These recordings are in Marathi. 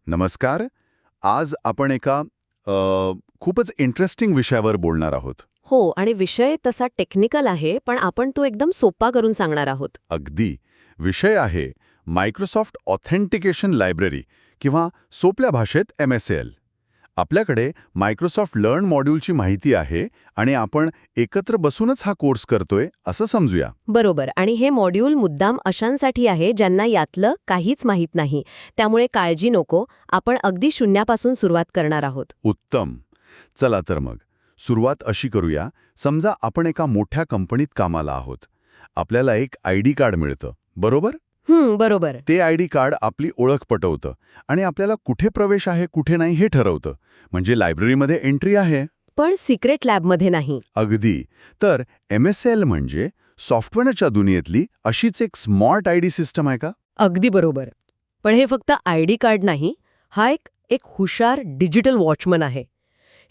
नमस्कार. आज आपण एका खूपच इंटरेस्टिंग विषयावर बोलणार आहोत. हो, आणि विषय तसा टेक्निकल आहे, पण आपण तो एकदम सोपा करून सांगणार आहोत. अगदी. विषय आहे मायक्रोसॉफ्ट ऑथेंटिकेशन लायब्ररी किंवा सोप्या भाषेत MSAL. आपल्याकडे मायक्रोसॉफ्ट लर्न मॉड्यूलची माहिती आहे आणि आपण एकत्र बसूनच हा कोर्स करतोय असं समजूया. बरोबर. आणि हे मॉड्यूल मुद्दाम अशांसाठी आहे ज्यांना यातलं काहीच माहीत नाही. त्यामुळे काळजी नको, आपण अगदी शून्यापासून सुरुवात करणार आहोत. उत्तम. चला तर मग सुरुवात अशी करूया. समजा आपण एका मोठ्या कंपनीत कामाला आहोत. आपल्याला एक ID कार्ड मिळतं, बरोबर? बरोबर. ते ID कार्ड आपली ओळख पटवतं आणि आपल्याला कुठे प्रवेश आहे कुठे नाही हे ठरवतं. म्हणजे लायब्ररीमध्ये एंट्री आहे. पण सिक्रेट लॅबमध्ये नाही. अगदी. तर MSAL म्हणजे सॉफ्टवेअरच्या दुनियेतली अशीच एक स्मार्ट ID सिस्टम आहे का? अगदी बरोबर. पण हे फक्त ID कार्ड नाही, हा एक हुशार डिजिटल वॉचमन आहे.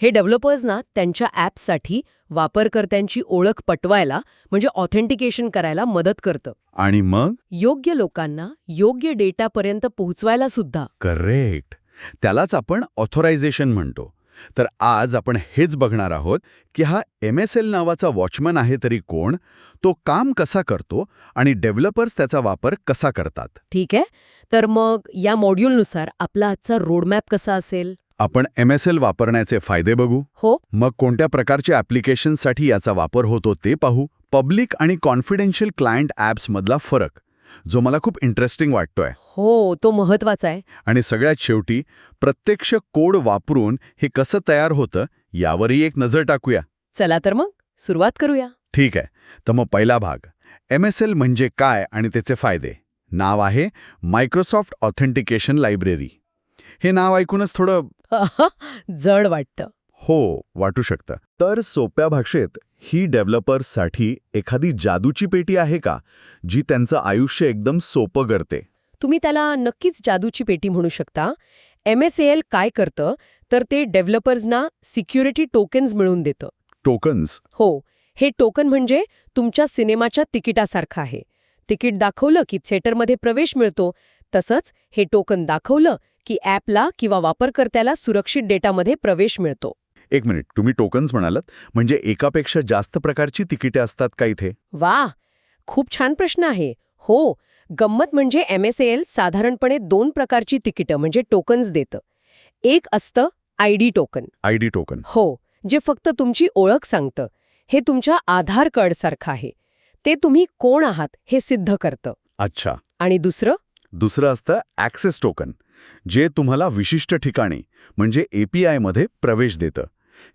हे डेव्हलपर्सना त्यांच्या ॲप्ससाठी वापरकर्त्यांची ओळख पटवायला म्हणजे ऑथेंटिकेशन करायला मदत करतं. आणि मग? योग्य लोकांना योग्य डेटापर्यंत पोहोचवायला सुद्धा. करेक्ट. त्यालाच आपण ऑथोरायझेशन म्हणतो. तर आज आपण हेच बघणार आहोत की हा MSAL नावाचा वॉचमन आहे तरी कोण, तो काम कसा करतो आणि डेव्हलपर्स त्याचा वापर कसा करतात. ठीक आहे. तर मग या मॉड्यूलनुसार आपला आजचा रोडमॅप कसा असेल? आपण MSAL वापरण्याचे फायदे बघू. हो. मग कोणत्या प्रकारच्या ॲप्लिकेशनसाठी याचा वापर होतो ते पाहू. पब्लिक आणि कॉन्फिडेन्शियल क्लायंट ॲप्समधला फरक, जो मला खूप इंटरेस्टिंग वाटतोय. हो, तो महत्वाचा आहे. आणि सगळ्यात शेवटी प्रत्यक्ष कोड वापरून हे कसं तयार होतं यावरही एक नजर टाकूया. चला तर मग सुरुवात करूया. ठीक आहे. तर मग पहिला भाग, MSAL म्हणजे काय आणि त्याचे फायदे. नाव आहे मायक्रोसॉफ्ट ऑथेंटिकेशन लायब्ररी. हे नाव ऐकूनच थोडं जड वाटतं. हो वाटू शकतं. तर सोप्या भाषेत ही डेव्हलपर्ससाठी एखादी जादूची पेटी आहे का, जी त्यांचं आयुष्य एकदम सोपं करते. तुम्ही त्याला नक्कीच जादूची पेटी म्हणू शकता. MSAL काय करतं तर ते डेव्हलपर्सना सिक्युरिटी टोकन्स मिळवून देतं. टोकन्स? हो, हे टोकन म्हणजे तुमच्या सिनेमाच्या तिकिटासारखं आहे. तिकीट दाखवलं की थिएटरमध्ये प्रवेश मिळतो. तसंच हे टोकन दाखवलं की ॲपला किंवा वापरकर्त्याला सुरक्षित डेटामध्ये प्रवेश मिळतो. एक मिनिट, तुम्ही टोकन्स म्हणालात, म्हणजे एकापेक्षा जास्त प्रकारची तिकिटे असतात का इथे? वा, खूप छान प्रश्न आहे. हो, गंमत म्हणजे MSAL साधारणपणे 2 प्रकारची तिकिटं म्हणजे टोकन्स देतं. एक असतं ID टोकन. ID token. हो, जे फक्त तुमची ओळख सांगतं. हे तुमच्या आधार कार्डसारखं आहे. ते तुम्ही कोण आहात हे सिद्ध करतं. अच्छा. आणि दुसरं असतं ॲक्सेस टोकन, जे तुम्हाला विशिष्ट ठिकाणी म्हणजे API मध्ये प्रवेश देतं.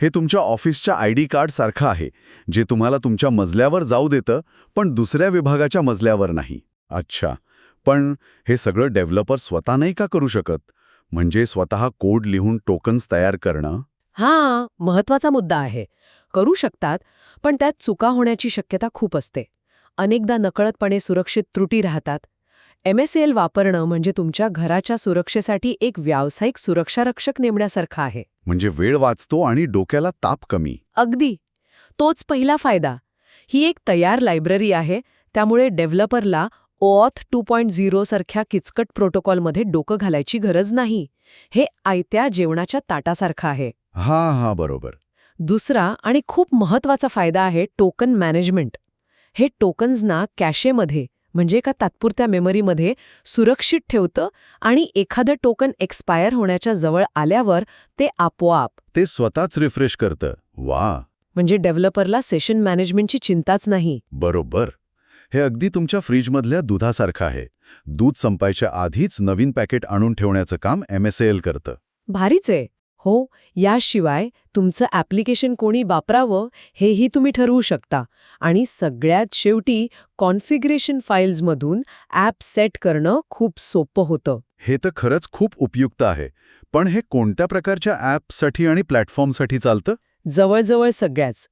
हे तुमच्या ऑफिसच्या ID कार्ड सारखं आहे, जे तुम्हाला तुमच्या मजल्यावर जाऊ देतं, पण दुसऱ्या विभागाच्या मजल्यावर नाही. अच्छा. पण हे सगळं डेव्हलपर स्वतः नाही का करू शकत? म्हणजे स्वतः कोड लिहून टोकन्स तयार करणं? हां, महत्वाचा मुद्दा आहे. करू शकतात, पण त्यात चुका होण्याची शक्यता खूप असते. अनेकदा नकळतपणे सुरक्षित त्रुटी राहतात. MSAL वापरणं म्हणजे तुमच्या घराच्या सुरक्षेसाठी एक व्यावसायिक सुरक्षारक्षक नेमण्यासारखं आहे. म्हणजे वेळ वाचतो आणि डोक्याला ताप कमी. अगदी. तोच पहिला फायदा. ही एक तयार लायब्ररी आहे, त्यामुळे डेव्हलपरला OAuth 2.0 सारख्या किचकट प्रोटोकॉलमध्ये डोकं घालायची गरज नाही. हे आयत्या जेवणाच्या ताटासारखं आहे. हा बरोबर. दुसरा आणि खूप महत्वाचा फायदा आहे टोकन मॅनेजमेंट. हे टोकन्सना कॅशेमध्ये म्हणजे एका तात्पुरत्या मेमरीमध्ये सुरक्षित ठेवतं आणि एखादं टोकन एक्सपायर होण्याच्या जवळ आल्यावर ते आपोआप ते स्वतःच रिफ्रेश करतं. वा. म्हणजे डेव्हलपरला सेशन मॅनेजमेंटची चिंताच नाही. बरोबर. हे अगदी तुमच्या फ्रीजमधल्या दुधासारखं आहे. दूध संपायच्या आधीच नवीन पॅकेट आणून ठेवण्याचं काम MSAL करतं. भारीच आहे. हो, याशिवाय तुमचं ॲप्लिकेशन कोणी वापरावं हेही तुम्ही ठरवू शकता. आणि सगळ्यात शेवटी कॉन्फिगरेशन फाईल्समधून ॲप सेट करणं खूप सोपं होतं. हे तर खरंच खूप उपयुक्त आहे. पण हे कोणत्या प्रकारच्या ॲप्ससाठी आणि प्लॅटफॉर्मसाठी चालतं? जवळजवळ सगळ्याच.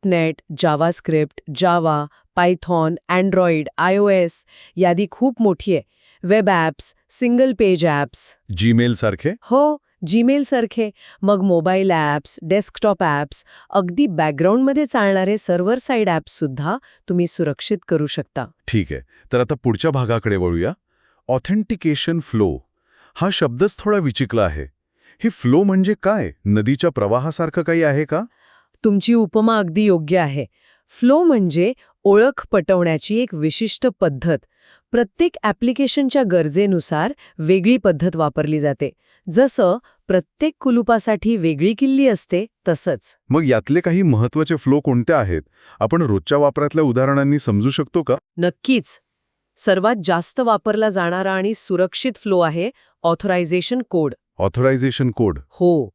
.NET, जावास्क्रिप्ट, जावा, पायथॉन, अँड्रॉइड, iOS यादी खूप मोठी आहे. Web apps, single page apps. Gmail सारखे? हो, जीमेल सारखे. मग मोबाईल ॲप्स, डेस्कटॉप ॲप्स, अगदी बॅकग्राऊंडमध्ये चालणारे सर्व्हर साईड ॲप्ससुद्धा तुम्ही सुरक्षित करू शकता. ठीक आहे. तर आता पुढच्या भागाकडे वळूया. Authentication flow. हा शब्दच थोडा विचिकला आहे. हे फ्लो म्हणजे काय? नदीच्या प्रवाहासारखं काही आहे का? तुमची उपमा अगदी योग्य आहे. फ्लो म्हणजे ओळख पटवण्याची एक विशिष्ट पद्धत. प्रत्येक ॲप्लिकेशनच्या गरजेनुसार वेगळी पद्धत वापरली जाते. जसं प्रत्येक कुलुपासाठी वेगळी किल्ली असते तसंच. मग यातले काही महत्वाचे फ्लो कोणते आहेत? आपण रोजच्या वापरातल्या उदाहरणांनी समजू शकतो का? नक्कीच. सर्वात जास्त वापरला जाणारा आणि सुरक्षित फ्लो आहे ऑथरायझेशन कोड. Authorisation code. हो.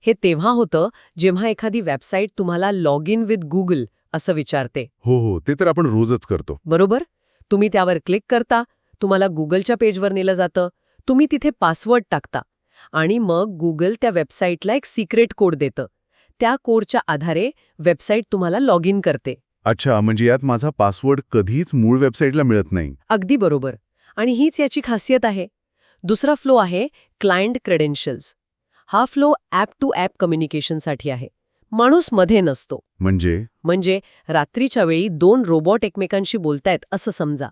हे तेव्हा होतं जेव्हा एखादी वेबसाईट तुम्हाला लॉग इन विथ गुगल असं विचारते. हो, ते तर आपण रोजच करतो. बरोबर? तुम्ही त्यावर क्लिक करता, तुम्हाला गुगलच्या पेजवर नेलं जातं, तुम्ही तिथे पासवर्ड टाकता आणि मग गुगल त्या वेबसाईटला एक सिक्रेट कोड देतं. त्या कोडच्या आधारे वेबसाईट तुम्हाला लॉग इन करते. अच्छा, म्हणजे यात माझा पासवर्ड कधीच मूळ वेबसाईटला मिळत नाही. अगदी बरोबर. आणि हीच याची खासियत आहे. दुसरा फ्लो आहे क्लायंट क्रेडेन्शियल्स. हा फ्लो ॲप टू ॲप कम्युनिकेशनसाठी आहे. माणूस मध्ये नसतो. म्हणजे रात्रीच्या वेळी 2 रोबोट एकमेकांशी बोलतायत असं समजा.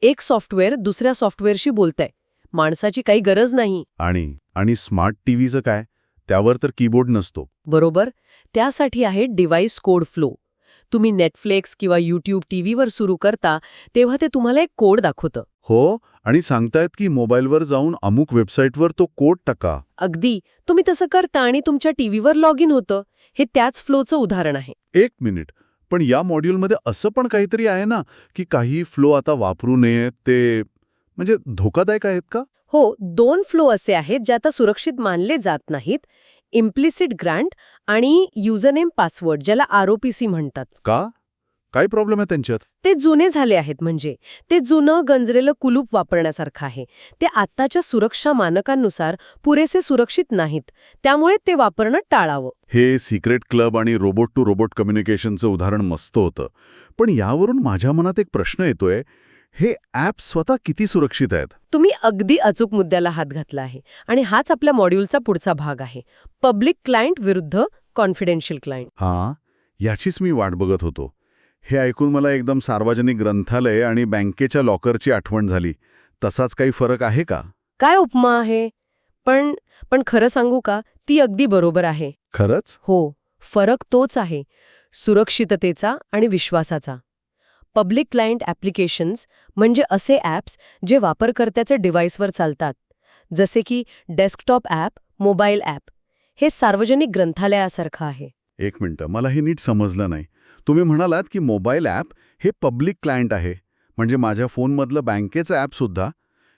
एक सॉफ्टवेअर दुसऱ्या सॉफ्टवेअरशी बोलतंय. माणसाची काही गरज नाही. आणि स्मार्ट टीव्हीचं काय? त्यावर तर कीबोर्ड नसतो. बरोबर. त्यासाठी आहे डिव्हाइस कोड फ्लो. तुम्ही नेटफ्लिक्स किंवा यूट्यूब टीव्हीवर सुरू करता तेव्हा ते तुम्हाला एक कोड दाखवतं. हो, आणि सांगतायत की मोबाईलवर जाऊन अमुक वेबसाईटवर तो कोड टाका. अगदी. तुम्ही तसं करता आणि तुमच्या टीव्हीवर लॉग इन होतं. हे त्याच फ्लोचं उदाहरण आहे. एक मिनिट, पण या मॉड्यूलमध्ये असं पण काहीतरी आहे ना की काही फ्लो आता वापरू नये, ते म्हणजे धोकादायक आहेत का? हो, 2 फ्लो असे आहेत जे आता सुरक्षित मानले जात नाहीत. इम्प्लिसिट ग्रँट आणि युजरनेम पासवर्ड, ज्याला ROPC म्हणतात. का? काय प्रॉब्लेम आहे त्यांच्यात? ते जुने झाले आहेत. म्हणजे ते जुनं गंजलेलं कुलूप वापरण्यासारखं आहे. ते आत्ताच्या सुरक्षा मानकांनुसार पुरेसे सुरक्षित नाहीत. त्यामुळे ते वापरणं टाळावं. हे सिक्रेट क्लब आणि रोबोट टू रोबोट कम्युनिकेशनचं उदाहरण मस्त होतं. पण यावरून माझ्या मनात एक प्रश्न येतोय, हे ॲप स्वतः किती सुरक्षित आहेत? तुम्ही अगदी अचूक मुद्द्याला हात घातला आहे. आणि हाच आपल्या मॉड्यूलचा पुढचा भाग आहे. पब्लिक क्लायंट विरुद्ध कॉन्फिडेन्शियल क्लायंट. हां, याचीच मी वाट बघत होतो. हे ऐकून मला एकदम सार्वजनिक ग्रंथालय आणि बँकेच्या लॉकरची आठवण झाली. तसाच काही फरक आहे का? काय उपमा आहे? पण खरं सांगू का, ती अगदी बरोबर आहे. खरंच? हो, फरक तोच आहे. सुरक्षिततेचा आणि विश्वासाचा. पब्लिक क्लायंट ॲप्लिकेशन्स म्हणजे असे ॲप्स जे वापरकर्त्याच्या डिव्हाइसवर चालतात. जसे की डेस्कटॉप ॲप, मोबाईल ॲप. हे सार्वजनिक ग्रंथालयासारखं आहे. एक मिनिटं, मला हे नीट समजलं नाही. तुम्ही म्हणालात की मोबाईल ॲप हे पब्लिक क्लायंट आहे, म्हणजे माझ्या फोनमधलं बँकेचं ॲपसुद्धा.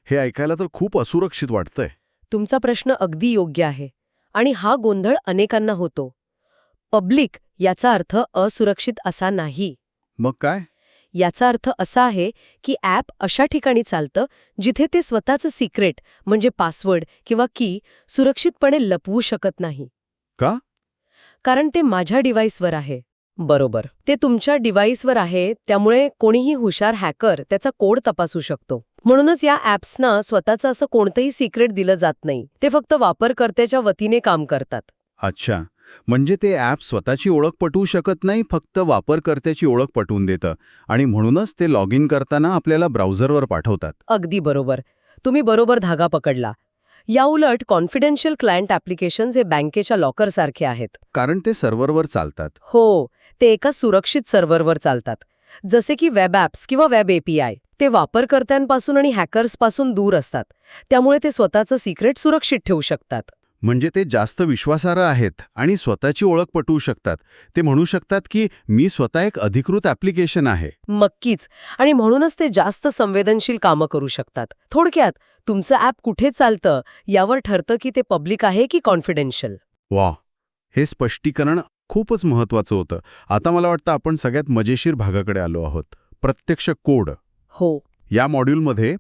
हे ऐकायला तर खूप असुरक्षित वाटतंय. तुमचा प्रश्न अगदी योग्य आहे. आणि हा गोंधळ अनेकांना होतो. पब्लिक याचा अर्थ असुरक्षित असा नाही. मग काय? याचा अर्थ असा आहे की ॲप अशा ठिकाणी चालतं जिथे ते स्वतःचं सिक्रेट म्हणजे पासवर्ड किंवा की सुरक्षितपणे लपवू शकत नाही. का? कारण ते माझ्या डिव्हाइसवर आहे. बरोबर. ते तुमच्या डिव्हाइसवर आहे, त्यामुळे कोणीही हुशार हॅकर त्याचा कोड तपासू शकतो. म्हणूनच या ॲप्सना स्वतःचं असं कोणतंही सिक्रेट दिलं जात नाही. ते फक्त वापरकर्त्याच्या वतीने काम करतात. अच्छा, म्हणजे ते ॲप स्वतःची ओळख पटवू शकत नाही, फक्त वापरकर्त्याची ओळख पटवून देतं. आणि म्हणूनच ते लॉग इन करताना आपल्याला ब्राउझरवर पाठवतात. अगदी बरोबर. तुम्ही बरोबर धागा पकडला. याउलट कॉन्फिडेन्शियल क्लायंट ॲप्लिकेशन्स हे बँकेच्या लॉकरसारखे आहेत. कारण ते सर्व्हरवर चालतात. हो, ते एका सुरक्षित सर्व्हरवर चालतात. जसे की वेब ॲप्स किंवा वेब API. ते वापरकर्त्यांपासून आणि हॅकर्सपासून दूर असतात. त्यामुळे ते स्वतःचं सिक्रेट सुरक्षित ठेवू शकतात. म्हणजे ते जास्त विश्वासार्ह आहेत आणि स्वतःची ओळख पटवू शकतात. ते म्हणू शकतात की मी स्वतः एक अधिकृत ॲप्लिकेशन आहे. नक्कीच. आणि म्हणूनच ते जास्त संवेदनशील कामं करू शकतात. थोडक्यात, तुमचं ॲप कुठे चालतं यावर ठरतं की ते पब्लिक आहे की कॉन्फिडेन्शियल. वा, हे स्पष्टीकरण खूपच महत्वाचं होतं. आता मला वाटतं आपण सगळ्यात मजेशीर भागाकडे आलो आहोत, प्रत्यक्ष कोड. हो. या मॉड्यूलमध्ये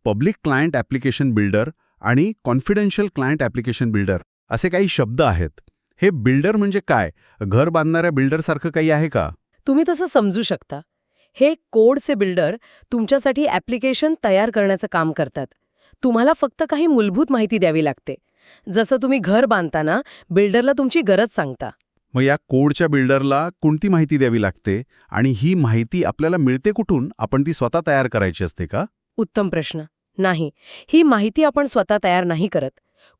पब्लिक क्लायंट ॲप्लिकेशन बिल्डर आणि कॉन्फिडेन्शियल क्लायंट ॲप्लिकेशन बिल्डर असे काही शब्द आहेत. हे बिल्डर म्हणजे काय? घर बांधणाऱ्या बिल्डरसारखं काही आहे का? तुम्ही तसं समजू शकता. हे कोडचे बिल्डर तुमच्यासाठी ॲप्लिकेशन तयार करण्याचं काम करतात. तुम्हाला फक्त काही मूलभूत माहिती द्यावी लागते. जसं तुम्ही घर बांधताना बिल्डरला तुमची गरज सांगता. मग या कोडच्या बिल्डरला कोणती माहिती द्यावी लागते आणि ही माहिती आपल्याला मिळते कुठून? आपण ती स्वतः तयार करायची असते का? उत्तम प्रश्न. नाही, ही माहिती आपण स्वतः तयार नाही करत.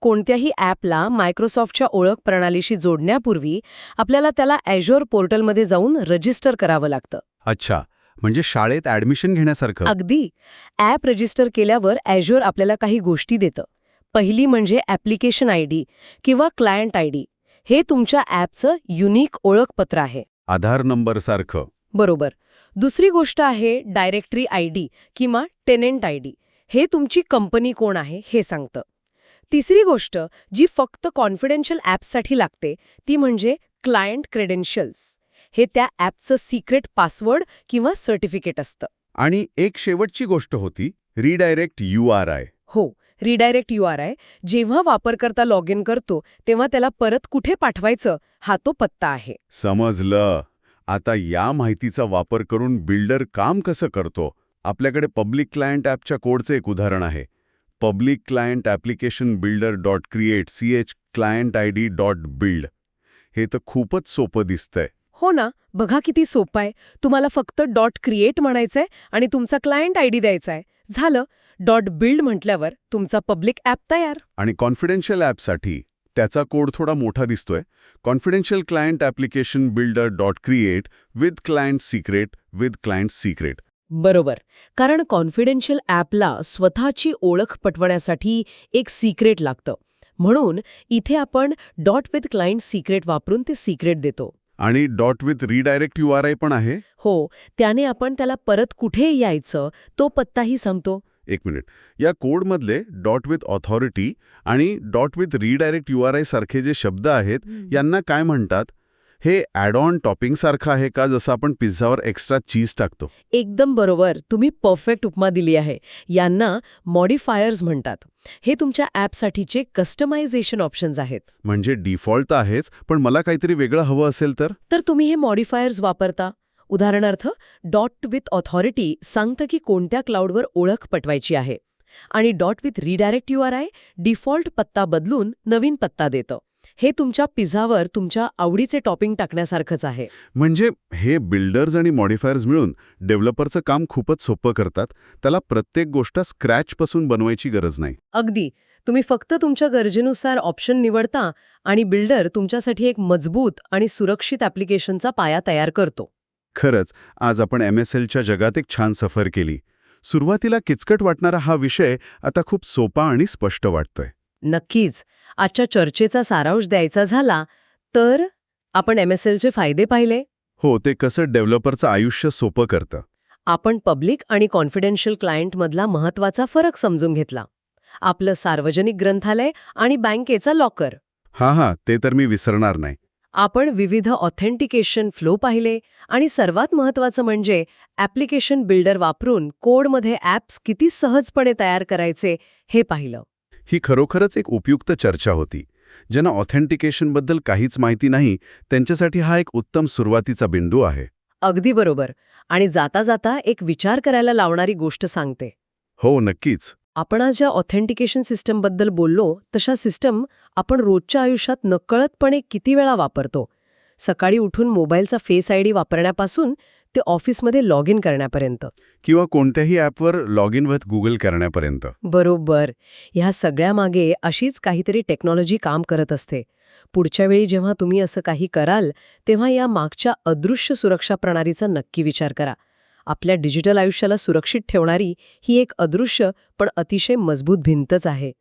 कोणत्याही ॲपला मायक्रोसॉफ्टच्या ओळख प्रणालीशी जोडण्यापूर्वी आपल्याला त्याला Azure पोर्टलमध्ये जाऊन रजिस्टर करावं लागतं. अच्छा, म्हणजे शाळेत ॲडमिशन घेण्यासारखं. अगदी. ॲप रजिस्टर केल्यावर Azure आपल्याला काही गोष्टी देतं. पहिली म्हणजे ॲप्लिकेशन आयडी किंवा क्लायंट आयडी. हे तुमच्या ॲपचं युनिक ओळखपत्र आहे. आधार नंबर सारखं. बरोबर. दुसरी गोष्ट आहे डायरेक्टरी आयडी किंवा टेनंट आयडी. हे तुमची कंपनी कोण आहे हे सांगतं. तिसरी गोष्ट जी फक्त कॉन्फिडेन्शियल ॲप्ससाठी लागते ती म्हणजे क्लायंट क्रेडेन्शियल्स. हे त्या ॲपचं सिक्रेट पासवर्ड किंवा सर्टिफिकेट असतं. आणि एक शेवटची गोष्ट होती रिडायरेक्ट URI. हो, रिडायरेक्ट URI. जेव्हा वापरकर्ता लॉग इन करतो तेव्हा त्याला परत कुठे पाठवायचं हा तो पत्ता आहे. समजलं. आता या माहितीचा वापर करून बिल्डर काम कसं करतो? आपल्याकडे पब्लिक क्लायंट ॲपच्या कोडचं एक उदाहरण आहे. Public client application builder dot create clientid.build. हे तर खूपच सोपं दिसतंय. हो ना, बघा किती सोपं आहे. तुम्हाला फक्त .create म्हणायचंय आणि तुमचा क्लायंट आयडी द्यायचा आहे. झालं. .build म्हटल्यावर तुमचा पब्लिक ॲप तयार. आणि कॉन्फिडेन्शियल ॲपसाठी त्याचा कोड थोडा मोठा दिसतोय. Confidential client application builder dot create with client secret. बरोबर. कारण कॉन्फिडेन्शियल ॲपला स्वतःची ओळख पटवण्यासाठी एक सिक्रेट लागतं. म्हणून इथे आपण .with client secret वापरून ते सिक्रेट देतो. आणि डॉट विथ रिडायरेक्ट URI पण आहे. हो, त्याने आपण त्याला परत कुठे यायचं तो पत्ताही सांगतो. एक मिनिट. या कोडमधले डॉट विथ ऑथॉरिटी आणि डॉट विथ रिडायरेक्ट URI सारखे जे शब्द आहेत यांना काय म्हणतात? हे ॲड ऑन टॉपिंग सारखं आहे का, जसं आपण पिझ्झावर एक्स्ट्रा चीज टाकतो? एकदम बरोबर. तुम्ही परफेक्ट उपमा दिली आहे. यांना मॉडिफायर्स म्हणतात. हे तुमच्या ॲपसाठीचे कस्टमायझेशन ऑप्शन्स आहेत. म्हणजे डिफॉल्ट तर आहेच, पण मला काहीतरी वेगळं हवं असेल तर तुम्ही हे मॉडिफायर्स वापरता. उदाहरणार्थ डॉट विथ ऑथॉरिटी सांगतं की कोणत्या क्लाउडवर ओळख पटवायची आहे आणि dot with redirect URI default पत्ता बदलून नवीन पत्ता देतं. हे तुमच्या पिझ्झावर तुमच्या आवडीचे टॉपिंग टाकण्यासारखंच आहे. म्हणजे हे बिल्डर्स आणि मॉडिफायर्स मिळून डेव्हलपरचं काम खूपच सोपं करतात. त्याला प्रत्येक गोष्ट स्क्रॅचपासून बनवायची गरज नाही. अगदी. तुम्ही फक्त तुमच्या गरजेनुसार ऑप्शन निवडता आणि बिल्डर तुमच्यासाठी एक मजबूत आणि सुरक्षित ॲप्लिकेशनचा पाया तयार करतो. खरंच आज आपण MSLच्या जगात एक छान सफर केली. सुरुवातीला किचकट वाटणारा हा विषय आता खूप सोपा आणि स्पष्ट वाटतोय. नक्कीच. आजच्या चर्चेचा सारांश द्यायचा झाला तर आपण MSLचे फायदे पाहिले. हो, ते कसं डेव्हलपरचं आयुष्य सोपं करतं. आपण पब्लिक आणि कॉन्फिडेन्शियल क्लायंटमधला महत्त्वाचा फरक समजून घेतला. आपलं सार्वजनिक ग्रंथालय आणि बँकेचा लॉकर. हां, ते तर मी विसरणार नाही. आपण विविध ऑथेंटिकेशन फ्लो पाहिले आणि सर्वात महत्त्वाचं म्हणजे ॲप्लिकेशन बिल्डर वापरून कोडमध्ये ॲप्स किती सहजपणे तयार करायचे हे पाहिलं. ही खरोखरच एक उपयुक्त चर्चा होती. ज्यांना ऑथेंटिकेशनबद्दल काहीच माहिती नाही त्यांच्यासाठी हा एक उत्तम सुरुवातीचा बिंदू आहे. अगदी बरोबर. आणि जाता जाता एक विचार करायला लावणारी गोष्ट सांगते. हो, नक्कीच. आपण आज ज्या ऑथेंटिकेशन सिस्टमबद्दल बोललो तशा सिस्टम आपण रोजच्या आयुष्यात नकळतपणे किती वेळा वापरतो. सकाळी उठून मोबाईलचा फेस आयडी वापरण्यापासून ते ऑफिसमध्ये लॉग इन करण्यापर्यंत. किंवा कोणत्याही ॲपवर लॉग इन विथ गुगल करण्यापर्यंत. बरोबर. ह्या सगळ्यामागे अशीच काहीतरी टेक्नॉलॉजी काम करत असते. पुढच्या वेळी जेव्हा तुम्ही असं काही कराल तेव्हा या मागच्या अदृश्य सुरक्षा प्रणालीचा नक्की विचार करा. आपल्या डिजिटल आयुष्याला सुरक्षित ठेवणारी ही एक अदृश्य पण अतिशय मजबूत भिंतच आहे.